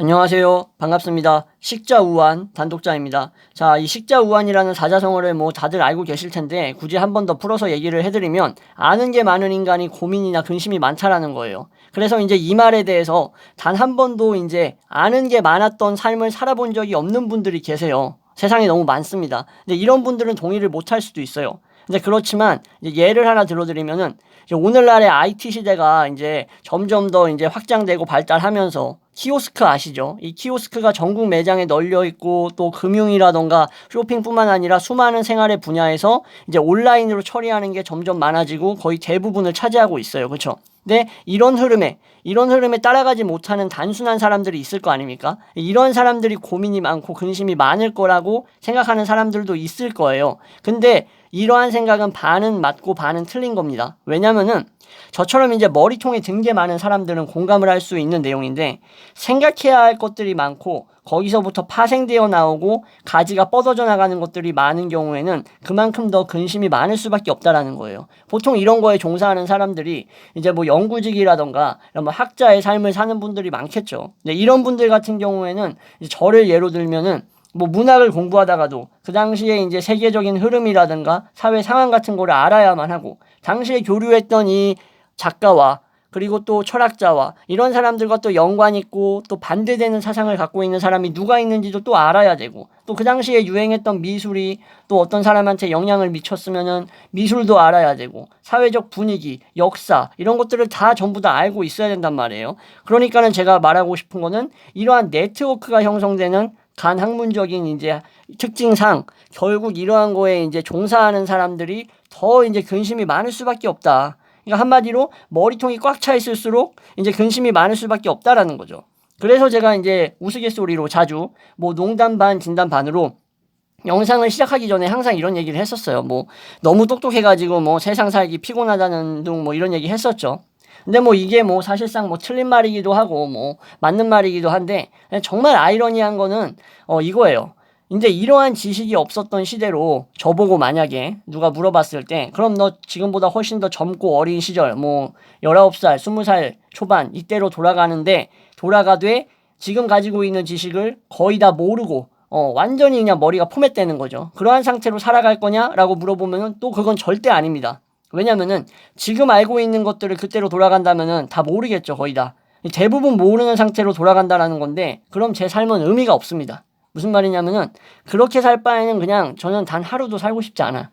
안녕하세요. 반갑습니다. 식자우한 단독자입니다. 자, 이 식자우한이라는 사자성어를 뭐 다들 알고 계실 텐데 굳이 한 번 더 풀어서 얘기를 해드리면 아는 게 많은 인간이 고민이나 근심이 많다라는 거예요. 그래서 이제 이 말에 대해서 단 한 번도 이제 아는 게 많았던 삶을 살아본 적이 없는 분들이 계세요. 세상에 너무 많습니다. 근데 이런 분들은 동의를 못 할 수도 있어요. 근데 그렇지만 이제 예를 하나 들어드리면은 이제 오늘날의 IT 시대가 이제 점점 더 이제 확장되고 발달하면서 키오스크 아시죠? 이 키오스크가 전국 매장에 널려 있고 또 금융이라던가 쇼핑뿐만 아니라 수많은 생활의 분야에서 이제 온라인으로 처리하는 게 점점 많아지고 거의 대부분을 차지하고 있어요. 그렇죠? 근데 이런 흐름에 따라가지 못하는 단순한 사람들이 있을 거 아닙니까? 이런 사람들이 고민이 많고 근심이 많을 거라고 생각하는 사람들도 있을 거예요. 근데 이러한 생각은 반은 맞고 반은 틀린 겁니다. 왜냐면은 저처럼 이제 머리통에 든 게 많은 사람들은 공감을 할 수 있는 내용인데 생각해야 할 것들이 많고 거기서부터 파생되어 나오고 가지가 뻗어져 나가는 것들이 많은 경우에는 그만큼 더 근심이 많을 수밖에 없다라는 거예요. 보통 이런 거에 종사하는 사람들이 이제 뭐 연구직이라던가 뭐 학자의 삶을 사는 분들이 많겠죠. 근데 이런 분들 같은 경우에는 저를 예로 들면은 뭐 문학을 공부하다가도 그 당시에 이제 세계적인 흐름이라든가 사회 상황 같은 거를 알아야만 하고 당시에 교류했던 이 작가와 그리고 또 철학자와 이런 사람들과 또 연관 있고 또 반대되는 사상을 갖고 있는 사람이 누가 있는지도 또 알아야 되고 또 그 당시에 유행했던 미술이 또 어떤 사람한테 영향을 미쳤으면은 미술도 알아야 되고 사회적 분위기, 역사 이런 것들을 다 전부 다 알고 있어야 된단 말이에요. 그러니까는 제가 말하고 싶은 거는 이러한 네트워크가 형성되는 간학문적인 이제 특징상 결국 이러한 거에 이제 종사하는 사람들이 더 이제 근심이 많을 수밖에 없다. 그러니까 한마디로 머리통이 꽉 차 있을수록 이제 근심이 많을 수밖에 없다라는 거죠. 그래서 제가 이제 우스갯소리로 자주 뭐 농담 반 진담 반으로 영상을 시작하기 전에 항상 이런 얘기를 했었어요. 뭐 너무 똑똑해가지고 뭐 세상 살기 피곤하다는 둥 뭐 이런 얘기 했었죠. 근데 뭐 이게 뭐 사실상 뭐 틀린 말이기도 하고 뭐 맞는 말이기도 한데 정말 아이러니한 거는 이거예요. 이제 이러한 지식이 없었던 시대로 저보고 만약에 누가 물어봤을 때 그럼 너 지금보다 훨씬 더 젊고 어린 시절 뭐 19살, 20살 초반 이때로 돌아가는데 돌아가되 지금 가지고 있는 지식을 거의 다 모르고 완전히 그냥 머리가 포맷되는 거죠. 그러한 상태로 살아갈 거냐라고 물어보면은 또 그건 절대 아닙니다. 왜냐면은 지금 알고 있는 것들을 그때로 돌아간다면은 다 모르겠죠, 거의 다. 대부분 모르는 상태로 돌아간다라는 건데 그럼 제 삶은 의미가 없습니다. 무슨 말이냐면은 그렇게 살 바에는 그냥 저는 단 하루도 살고 싶지 않아.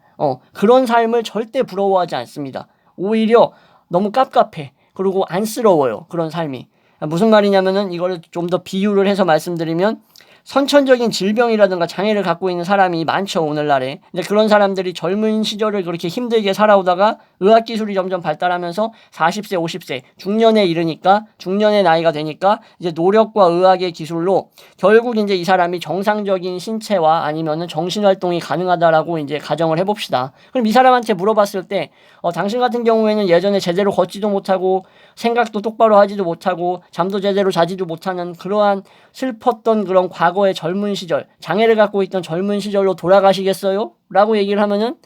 그런 삶을 절대 부러워하지 않습니다. 오히려 너무 깝깝해. 그리고 안쓰러워요. 그런 삶이. 무슨 말이냐면은 이걸 좀 더 비유를 해서 말씀드리면 선천적인 질병이라든가 장애를 갖고 있는 사람이 많죠, 오늘날에. 근데 그런 사람들이 젊은 시절을 그렇게 힘들게 살아오다가 의학기술이 점점 발달하면서 40세, 50세, 중년에 이르니까, 중년의 나이가 되니까 이제 노력과 의학의 기술로 결국 이제 이 사람이 정상적인 신체와 아니면은 정신활동이 가능하다라고 이제 가정을 해봅시다. 그럼 이 사람한테 물어봤을 때, 당신 같은 경우에는 예전에 제대로 걷지도 못하고 생각도 똑바로 하지도 못하고 잠도 제대로 자지도 못하는 그러한 슬펐던 그런 과거의 젊은 시절, 장애를 갖고 있던 젊은 시절로 돌아가시겠어요? 라고 얘기를 하면은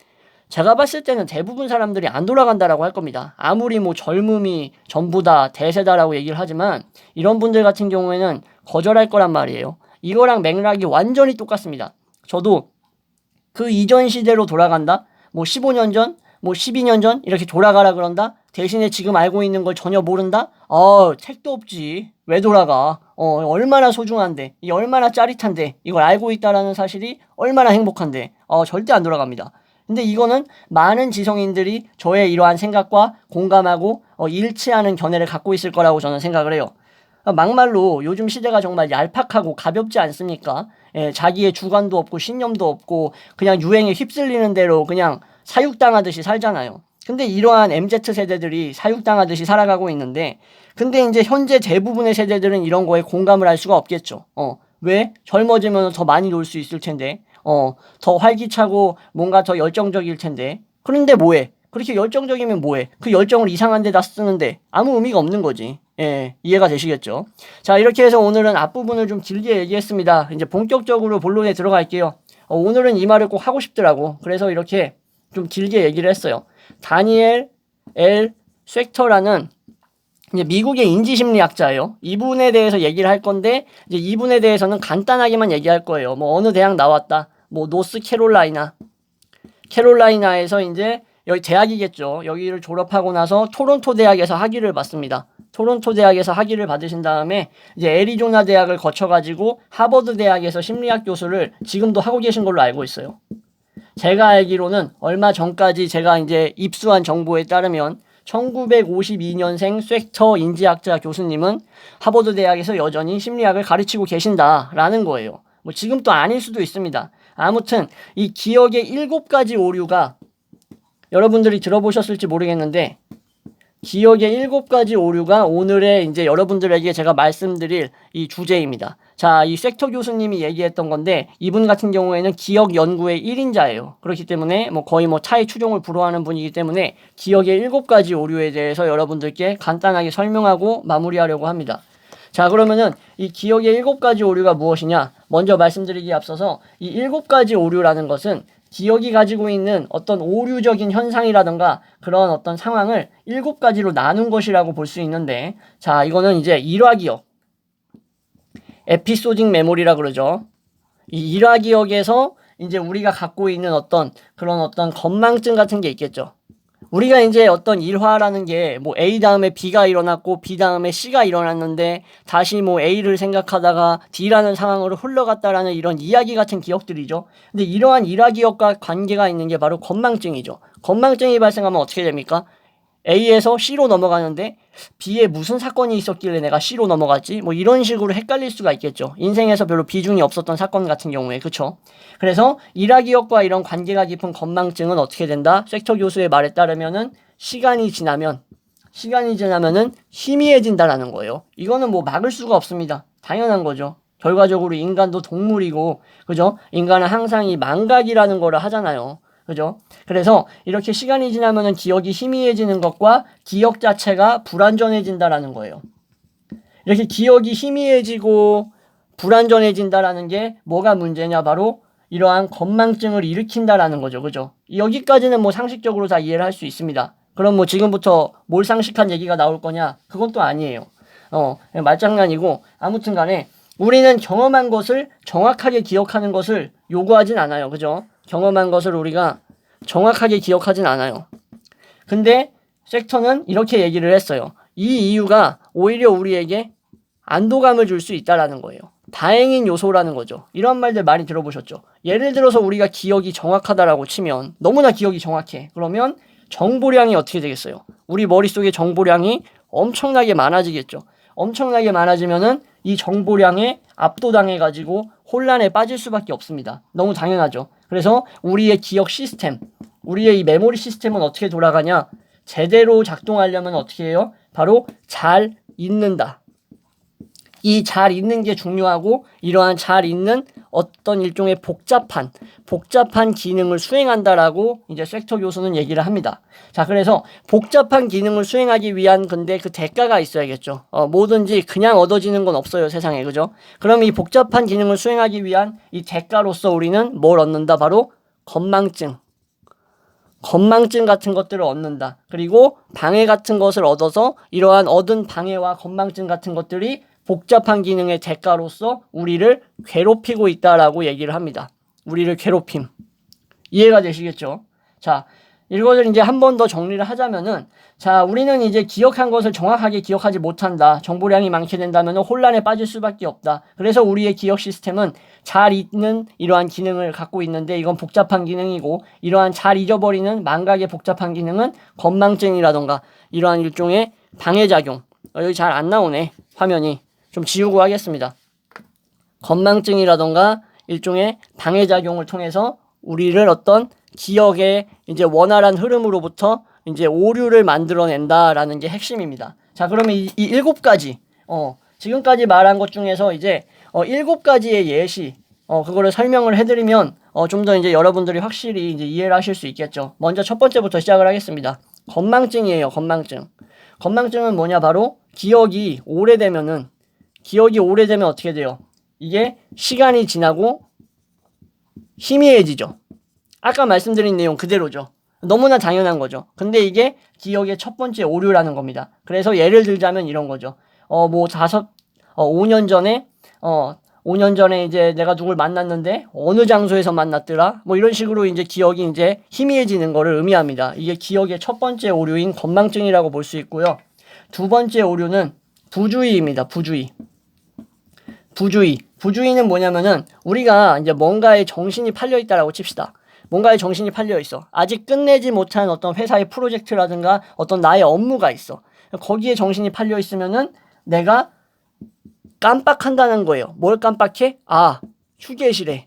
제가 봤을 때는 대부분 사람들이 안 돌아간다라고 할 겁니다. 아무리 뭐 젊음이 전부다, 대세다라고 얘기를 하지만 이런 분들 같은 경우에는 거절할 거란 말이에요. 이거랑 맥락이 완전히 똑같습니다. 저도 그 이전 시대로 돌아간다? 뭐 15년 전? 뭐 12년 전? 이렇게 돌아가라 그런다? 대신에 지금 알고 있는 걸 전혀 모른다? 택도 없지. 왜 돌아가? 얼마나 소중한데, 이 얼마나 짜릿한데, 이걸 알고 있다라는 사실이 얼마나 행복한데, 절대 안 돌아갑니다. 근데 이거는 많은 지성인들이 저의 이러한 생각과 공감하고 일치하는 견해를 갖고 있을 거라고 저는 생각을 해요. 막말로 요즘 시대가 정말 얄팍하고 가볍지 않습니까? 예, 자기의 주관도 없고 신념도 없고 그냥 유행에 휩쓸리는 대로 그냥 사육당하듯이 살잖아요. 근데 이러한 MZ 세대들이 사육당하듯이 살아가고 있는데 근데 이제 현재 대부분의 세대들은 이런 거에 공감을 할 수가 없겠죠. 왜? 젊어지면 더 많이 놀 수 있을 텐데. 더 활기차고 뭔가 더 열정적일 텐데. 그런데 뭐해? 그렇게 열정적이면 뭐해? 그 열정을 이상한 데다 쓰는데 아무 의미가 없는 거지. 예, 이해가 되시겠죠? 자, 이렇게 해서 오늘은 앞부분을 좀 길게 얘기했습니다. 이제 본격적으로 본론에 들어갈게요. 오늘은 이 말을 꼭 하고 싶더라고. 그래서 이렇게 좀 길게 얘기를 했어요. 다니엘 L. 섹터라는 이제 미국의 인지심리학자예요. 이분에 대해서 얘기를 할 건데 이제 이분에 대해서는 간단하게만 얘기할 거예요. 뭐 어느 대학 나왔다. 뭐 캐롤라이나에서 이제 여기 대학이겠죠. 여기를 졸업하고 나서 토론토 대학에서 학위를 받습니다. 토론토 대학에서 학위를 받으신 다음에 이제 애리조나 대학을 거쳐가지고 하버드 대학에서 심리학 교수를 지금도 하고 계신 걸로 알고 있어요. 제가 알기로는 얼마 전까지 제가 이제 입수한 정보에 따르면 1952년생 쇠터 인지학자 교수님은 하버드 대학에서 여전히 심리학을 가르치고 계신다라는 거예요. 뭐 지금 또 아닐 수도 있습니다. 아무튼 이 기억의 7가지 오류가 여러분들이 들어보셨을지 모르겠는데 기억의 7가지 오류가 오늘의 이제 여러분들에게 제가 말씀드릴 이 주제입니다. 자, 이 섹터 교수님이 얘기했던 건데 이분 같은 경우에는 기억 연구의 1인자예요. 그렇기 때문에 뭐 거의 뭐 차의 추종을 불허하는 분이기 때문에 기억의 7가지 오류에 대해서 여러분들께 간단하게 설명하고 마무리하려고 합니다. 자, 그러면은 이 기억의 7가지 오류가 무엇이냐? 먼저 말씀드리기에 앞서서 이 7가지 오류라는 것은 기억이 가지고 있는 어떤 오류적인 현상이라던가 그런 어떤 상황을 7가지로 나눈 것이라고 볼 수 있는데, 자, 이거는 이제 일화기억, 에피소딕 메모리라 그러죠. 이 일화기억에서 이제 우리가 갖고 있는 어떤 그런 어떤 건망증 같은 게 있겠죠. 우리가 이제 어떤 일화라는 게 뭐 A 다음에 B가 일어났고 B 다음에 C가 일어났는데 다시 뭐 A를 생각하다가 D라는 상황으로 흘러갔다라는 이런 이야기 같은 기억들이죠. 근데 이러한 일화 기억과 관계가 있는 게 바로 건망증이죠. 건망증이 발생하면 어떻게 됩니까? A에서 C로 넘어가는데 B에 무슨 사건이 있었길래 내가 C로 넘어갔지? 뭐 이런 식으로 헷갈릴 수가 있겠죠. 인생에서 별로 비중이 없었던 사건 같은 경우에. 그쵸? 그래서 일화기억과 이런 관계가 깊은 건망증은 어떻게 된다? 섹터 교수의 말에 따르면은 시간이 지나면은 희미해진다라는 거예요. 이거는 뭐 막을 수가 없습니다. 당연한 거죠. 결과적으로 인간도 동물이고, 그죠? 인간은 항상 이 망각이라는 거를 하잖아요. 그죠? 그래서 이렇게 시간이 지나면은 기억이 희미해지는 것과 기억 자체가 불완전해진다라는 거예요. 이렇게 기억이 희미해지고 불완전해진다라는 게 뭐가 문제냐? 바로 이러한 건망증을 일으킨다라는 거죠. 그죠? 여기까지는 뭐 상식적으로 다 이해를 할 수 있습니다. 그럼 뭐 지금부터 몰상식한 얘기가 나올 거냐? 그건 또 아니에요. 말장난이고 아무튼 간에 우리는 경험한 것을 정확하게 기억하는 것을 요구하진 않아요. 그죠? 경험한 것을 우리가 정확하게 기억하진 않아요. 근데 섹터는 이렇게 얘기를 했어요. 이 이유가 오히려 우리에게 안도감을 줄 수 있다라는 거예요. 다행인 요소라는 거죠. 이런 말들 많이 들어보셨죠? 예를 들어서 우리가 기억이 정확하다라고 치면 너무나 기억이 정확해. 그러면 정보량이 어떻게 되겠어요? 우리 머릿속에 정보량이 엄청나게 많아지겠죠. 엄청나게 많아지면은 이 정보량에 압도당해가지고 혼란에 빠질 수밖에 없습니다. 너무 당연하죠. 그래서 우리의 기억 시스템, 우리의 이 메모리 시스템은 어떻게 돌아가냐? 제대로 작동하려면 어떻게 해요? 바로 잘 잊는다. 이 잘 잊는 게 중요하고 이러한 잘 잊는 어떤 일종의 복잡한 기능을 수행한다라고 이제 섹터 교수는 얘기를 합니다. 자, 그래서 복잡한 기능을 수행하기 위한 근데 그 대가가 있어야겠죠. 뭐든지 그냥 얻어지는 건 없어요, 세상에. 그죠? 그럼 이 복잡한 기능을 수행하기 위한 이 대가로서 우리는 뭘 얻는다? 바로 건망증 같은 것들을 얻는다. 그리고 방해 같은 것을 얻어서 이러한 얻은 방해와 건망증 같은 것들이 복잡한 기능의 대가로서 우리를 괴롭히고 있다라고 얘기를 합니다. 우리를 괴롭힘. 이해가 되시겠죠? 자, 이것을 이제 한 번 더 정리를 하자면은, 자, 우리는 이제 기억한 것을 정확하게 기억하지 못한다. 정보량이 많게 된다면 혼란에 빠질 수밖에 없다. 그래서 우리의 기억 시스템은 잘 잊는 이러한 기능을 갖고 있는데 이건 복잡한 기능이고, 이러한 잘 잊어버리는 망각의 복잡한 기능은 건망증이라던가 이러한 일종의 방해작용. 여기 잘 안 나오네, 화면이. 좀 지우고 하겠습니다. 건망증이라던가 일종의 방해작용을 통해서 우리를 어떤 기억의 이제 원활한 흐름으로부터 이제 오류를 만들어낸다라는 게 핵심입니다. 자, 그러면 이 7가지, 지금까지 말한 것 중에서 이제 7가지의 예시, 그거를 설명을 해드리면 좀 더 이제 여러분들이 확실히 이제 이해를 하실 수 있겠죠. 먼저 첫 번째부터 시작을 하겠습니다. 건망증이에요, 건망증. 건망증은 뭐냐? 바로 기억이 오래되면 어떻게 돼요? 이게 시간이 지나고 희미해지죠. 아까 말씀드린 내용 그대로죠. 너무나 당연한 거죠. 근데 이게 기억의 첫 번째 오류라는 겁니다. 그래서 예를 들자면 이런 거죠. 5년 전에 이제 내가 누굴 만났는데 어느 장소에서 만났더라? 뭐 이런 식으로 이제 기억이 이제 희미해지는 거를 의미합니다. 이게 기억의 첫 번째 오류인 건망증이라고 볼 수 있고요. 두 번째 오류는 부주의입니다. 부주의는 뭐냐면은 우리가 이제 뭔가에 정신이 팔려 있다라고 칩시다. 뭔가에 정신이 팔려 있어. 아직 끝내지 못한 어떤 회사의 프로젝트라든가 어떤 나의 업무가 있어. 거기에 정신이 팔려 있으면은 내가 깜빡한다는 거예요. 뭘 깜빡해? 휴게실에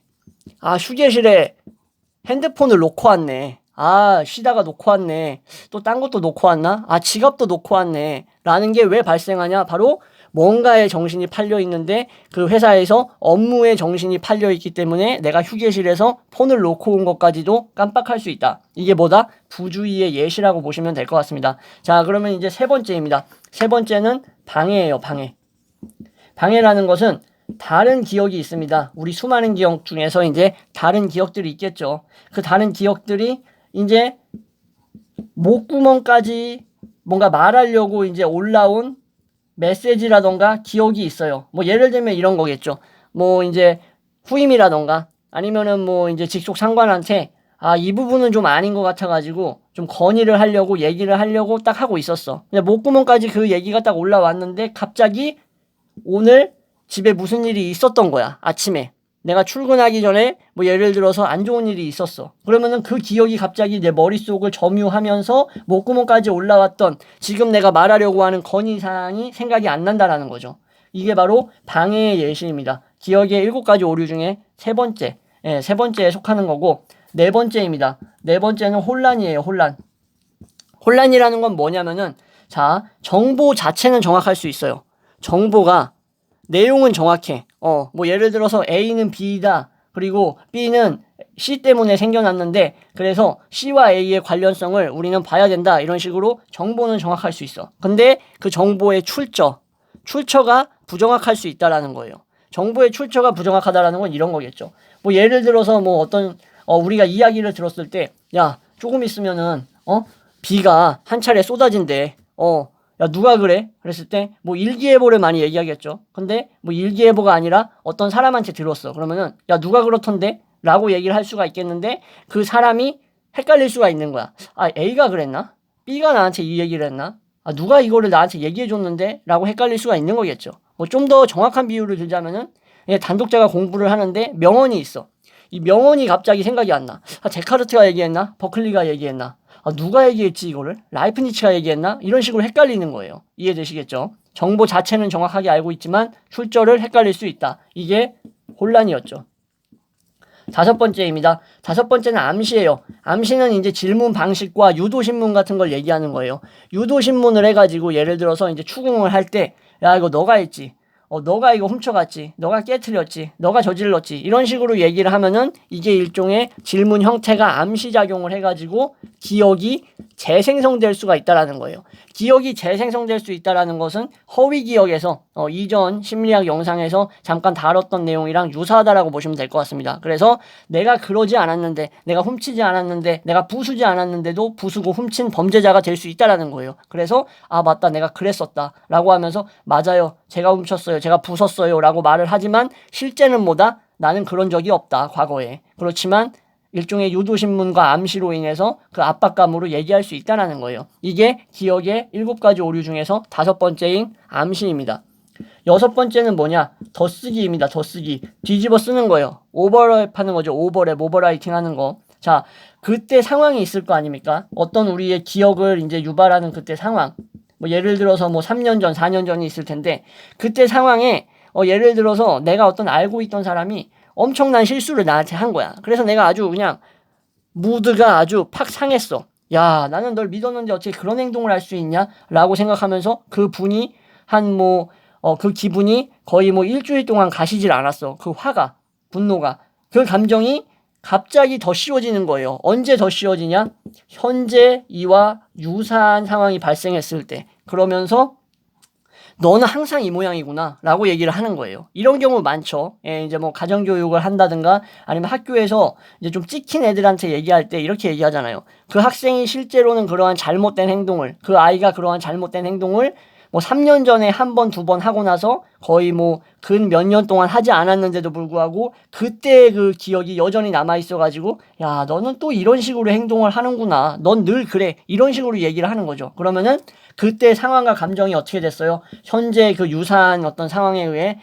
핸드폰을 놓고 왔네. 쉬다가 놓고 왔네. 또 딴 것도 놓고 왔나? 지갑도 놓고 왔네. 라는 게 왜 발생하냐? 바로 뭔가에 정신이 팔려 있는데 그 회사에서 업무에 정신이 팔려 있기 때문에 내가 휴게실에서 폰을 놓고 온 것까지도 깜빡할 수 있다. 이게 뭐다? 부주의의 예시라고 보시면 될 것 같습니다. 자, 그러면 이제 세 번째입니다. 세 번째는 방해예요, 방해. 방해라는 것은 다른 기억이 있습니다. 우리 수많은 기억 중에서 이제 다른 기억들이 있겠죠. 그 다른 기억들이 이제 목구멍까지 뭔가 말하려고 이제 올라온 메시지라던가 기억이 있어요. 뭐 예를 들면 이런 거겠죠. 뭐 이제 후임이라던가 아니면은 뭐 이제 직속 상관한테 이 부분은 좀 아닌 것 같아가지고 좀 건의를 하려고 얘기를 하려고 딱 하고 있었어. 근데 목구멍까지 그 얘기가 딱 올라왔는데 갑자기 오늘 집에 무슨 일이 있었던 거야. 아침에 내가 출근하기 전에 뭐 예를 들어서 안 좋은 일이 있었어. 그러면은 그 기억이 갑자기 내 머릿속을 점유하면서 목구멍까지 올라왔던 지금 내가 말하려고 하는 건의사항이 생각이 안 난다라는 거죠. 이게 바로 방해의 예시입니다. 기억의 7가지 오류 중에 세 번째에 속하는 거고, 네 번째입니다. 네 번째는 혼란이에요. 혼란이라는 건 뭐냐면은 정보 자체는 정확할 수 있어요. 정보가 내용은 정확해. 뭐 예를 들어서 A는 B이다. 그리고 B는 C 때문에 생겨났는데 그래서 C와 A의 관련성을 우리는 봐야 된다. 이런 식으로 정보는 정확할 수 있어. 근데 그 정보의 출처가 부정확할 수 있다라는 거예요. 정보의 출처가 부정확하다라는 건 이런 거겠죠. 뭐 예를 들어서 뭐 어떤 우리가 이야기를 들었을 때 조금 있으면은 비가 한 차례 쏟아진대. 야, 누가 그래? 그랬을 때, 뭐, 일기예보를 많이 얘기하겠죠. 근데, 뭐, 일기예보가 아니라 어떤 사람한테 들었어. 그러면은, 야, 누가 그렇던데? 라고 얘기를 할 수가 있겠는데, 그 사람이 헷갈릴 수가 있는 거야. A가 그랬나? B가 나한테 이 얘기를 했나? 누가 이거를 나한테 얘기해줬는데? 라고 헷갈릴 수가 있는 거겠죠. 뭐, 좀 더 정확한 비유를 들자면은, 단독자가 공부를 하는데 명언이 있어. 이 명언이 갑자기 생각이 안 나. 데카르트가 얘기했나? 버클리가 얘기했나? 누가 얘기했지 이거를? 라이프니츠가 얘기했나? 이런 식으로 헷갈리는 거예요. 이해되시겠죠? 정보 자체는 정확하게 알고 있지만 출처를 헷갈릴 수 있다. 이게 혼란이었죠. 다섯 번째입니다. 다섯 번째는 암시예요. 암시는 이제 질문 방식과 유도신문 같은 걸 얘기하는 거예요. 유도신문을 해가지고 예를 들어서 이제 추궁을 할 때, 야, 이거 너가 했지. 너가 이거 훔쳐갔지. 너가 깨트렸지. 너가 저질렀지. 이런 식으로 얘기를 하면은 이게 일종의 질문 형태가 암시작용을 해가지고 기억이 재생성될 수가 있다라는 거예요. 기억이 재생성될 수 있다라는 것은 허위 기억에서 이전 심리학 영상에서 잠깐 다뤘던 내용이랑 유사하다라고 보시면 될 것 같습니다. 그래서 내가 그러지 않았는데, 내가 훔치지 않았는데, 내가 부수지 않았는데도 부수고 훔친 범죄자가 될 수 있다라는 거예요. 그래서 맞다, 내가 그랬었다라고 하면서 맞아요, 제가 훔쳤어요, 제가 부쉈어요 라고 말을 하지만 실제는 뭐다? 나는 그런 적이 없다, 과거에. 그렇지만 일종의 유도신문과 암시로 인해서 그 압박감으로 얘기할 수 있다는 거예요. 이게 기억의 7가지 오류 중에서 5번째인 암시입니다. 6번째는 뭐냐? 덧쓰기입니다. 덧쓰기. 뒤집어 쓰는 거예요. 오버랩 하는 거죠. 오버라이팅 하는 거. 자, 그때 상황이 있을 거 아닙니까? 어떤 우리의 기억을 이제 유발하는 그때 상황. 뭐 예를 들어서 뭐 3년 전, 4년 전이 있을 텐데 그때 상황에 예를 들어서 내가 어떤 알고 있던 사람이 엄청난 실수를 나한테 한 거야. 그래서 내가 아주 그냥 무드가 아주 팍 상했어. 야, 나는 널 믿었는데 어떻게 그런 행동을 할 수 있냐? 라고 생각하면서 그 분이 그 기분이 거의 뭐 일주일 동안 가시질 않았어. 그 화가, 분노가. 그 감정이 갑자기 더 씌워지는 거예요. 언제 더 씌워지냐? 현재 이와 유사한 상황이 발생했을 때. 그러면서 너는 항상 이 모양이구나 라고 얘기를 하는 거예요. 이런 경우 많죠. 예, 이제 뭐 가정교육을 한다든가 아니면 학교에서 이제 좀 찍힌 애들한테 얘기할 때 이렇게 얘기하잖아요. 그 학생이 실제로는 그러한 잘못된 행동을, 그 아이가 그러한 잘못된 행동을 뭐 3년 전에 한 번, 두 번 하고 나서 거의 뭐 근 몇 년 동안 하지 않았는데도 불구하고 그때 그 기억이 여전히 남아있어가지고 야, 너는 또 이런 식으로 행동을 하는구나. 넌 늘 그래. 이런 식으로 얘기를 하는 거죠. 그러면은 그때 상황과 감정이 어떻게 됐어요? 현재 그 유사한 어떤 상황에 의해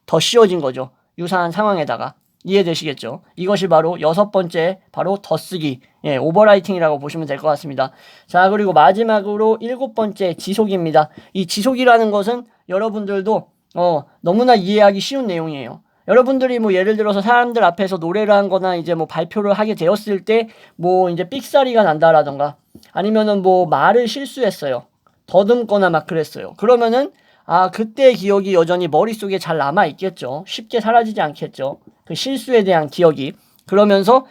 더 씌워진 거죠. 유사한 상황에다가. 이해되시겠죠? 이것이 바로 6번째, 바로 덧쓰기, 예, 오버라이팅이라고 보시면 될 것 같습니다. 자, 그리고 마지막으로 7번째, 지속입니다. 이 지속이라는 것은 여러분들도 너무나 이해하기 쉬운 내용이에요. 여러분들이 뭐 예를 들어서 사람들 앞에서 노래를 한 거나 이제 뭐 발표를 하게 되었을 때 뭐 이제 삑사리가 난다라던가 아니면은 뭐 말을 실수했어요. 더듬거나 막 그랬어요. 그러면은 그때의 기억이 여전히 머릿속에 잘 남아있겠죠. 쉽게 사라지지 않겠죠. 그 실수에 대한 기억이. 그러면서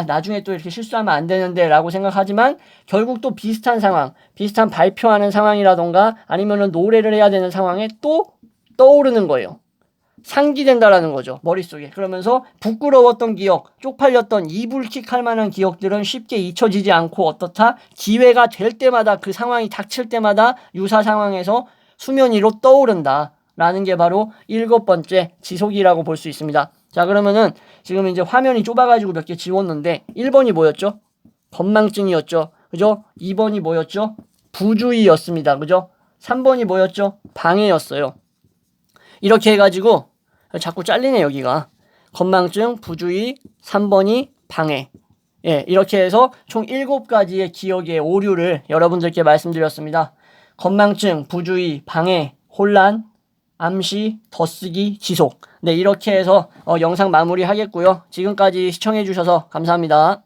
나중에 또 이렇게 실수하면 안 되는데 라고 생각하지만 결국 또 비슷한 상황, 비슷한 발표하는 상황이라던가 아니면은 노래를 해야 되는 상황에 또 떠오르는 거예요. 상기된다라는 거죠. 머릿속에. 그러면서 부끄러웠던 기억, 쪽팔렸던 이불킥 할 만한 기억들은 쉽게 잊혀지지 않고 어떻다? 기회가 될 때마다 그 상황이 닥칠 때마다 유사 상황에서 수면 위로 떠오른다. 라는 게 바로 7번째 지속이라고 볼 수 있습니다. 자, 그러면은 지금 이제 화면이 좁아가지고 몇 개 지웠는데 1번이 뭐였죠? 건망증이었죠. 그죠? 2번이 뭐였죠? 부주의였습니다. 그죠? 3번이 뭐였죠? 방해였어요. 이렇게 해가지고 자꾸 잘리네 여기가. 건망증, 부주의, 3번이 방해. 예, 이렇게 해서 총 7가지의 기억의 오류를 여러분들께 말씀드렸습니다. 건망증, 부주의, 방해, 혼란, 암시, 덧쓰기, 지속. 네, 이렇게 해서 영상 마무리하겠고요. 지금까지 시청해주셔서 감사합니다.